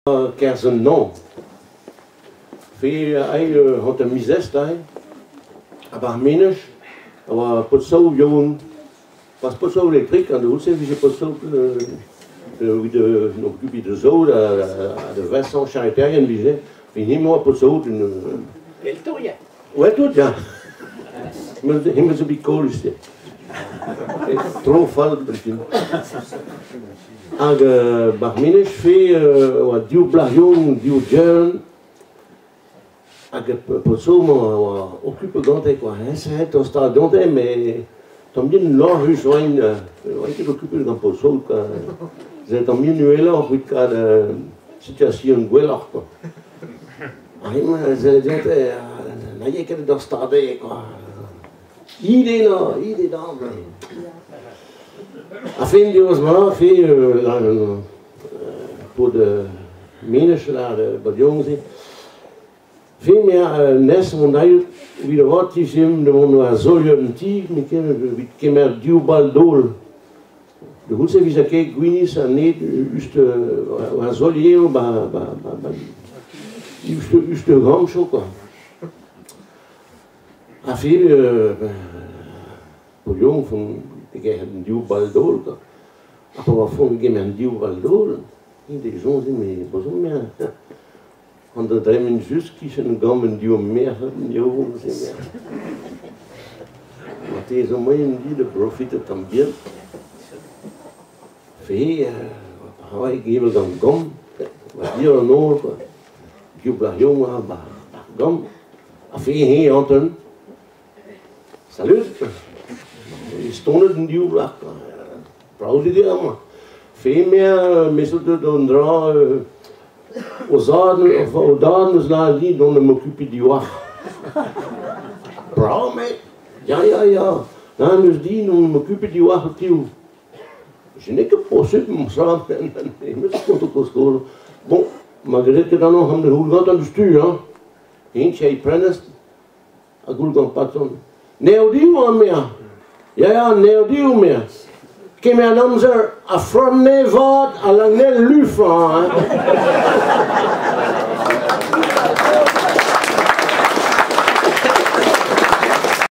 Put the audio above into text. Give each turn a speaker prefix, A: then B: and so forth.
A: Kersen non. Hij had een misest daar, maar menig, maar pas zo jong, was pas zo elektriek aan de hoed, dus pas zo de zo de Vincent Charitaire en wie wie niet meer pas zo een. Ouais tout ja. Maar hij moet zo bij koolst. Trop fout misschien. Ag barmenig wat diu blajon, diu jern. Ag posso occupe gante quoi. C'est ton stade gante mais também não rejoin vai que occupe dans posso quoi. C'est também nuela en fait cada situation guelar quoi. Ai mas c'est gente naie que dans stade quoi. Idée là. Afin die was maar voor de mensen daar bij jongens veel meer nes want hij weer wat is hem de man was zo jong die we kennen dubbel dol de hoe ze wie ze kijkt Guinness en niet just was zo heel just de gang zo quoi afin voor jong van ik heb een duw baldol. Après avoir fait un duw baldol, il des gens disent mais bonjour mais on a vraiment juste qui se nous gagne un duw mer, duw c'est mer. Mais ils ont moyen de profiter también. Fait, ouais, ils veulent dans gomme, va dire en or, duw blajon, gomme. Afin, hey Anton, salut. Stonden een nieuw blak. Proud idee allemaal. Veel meer meestal dan dra ozaden of odaden slaan die dan de m'occupe die wacht. Proud mate. Ja. Dan dus die dan m'occupe die wacht tiel. Je n'ai que possible mon sang. Ik moet het ook scoren. Bon, maar je zit dan nog aan de hoelgant aan de stuur, hè? Eentje hij prenest. A hoelgant patron. Nee, die man meer. Ja, nee, die meer. Ik heb dan zo een front nevat, à la nel lufa.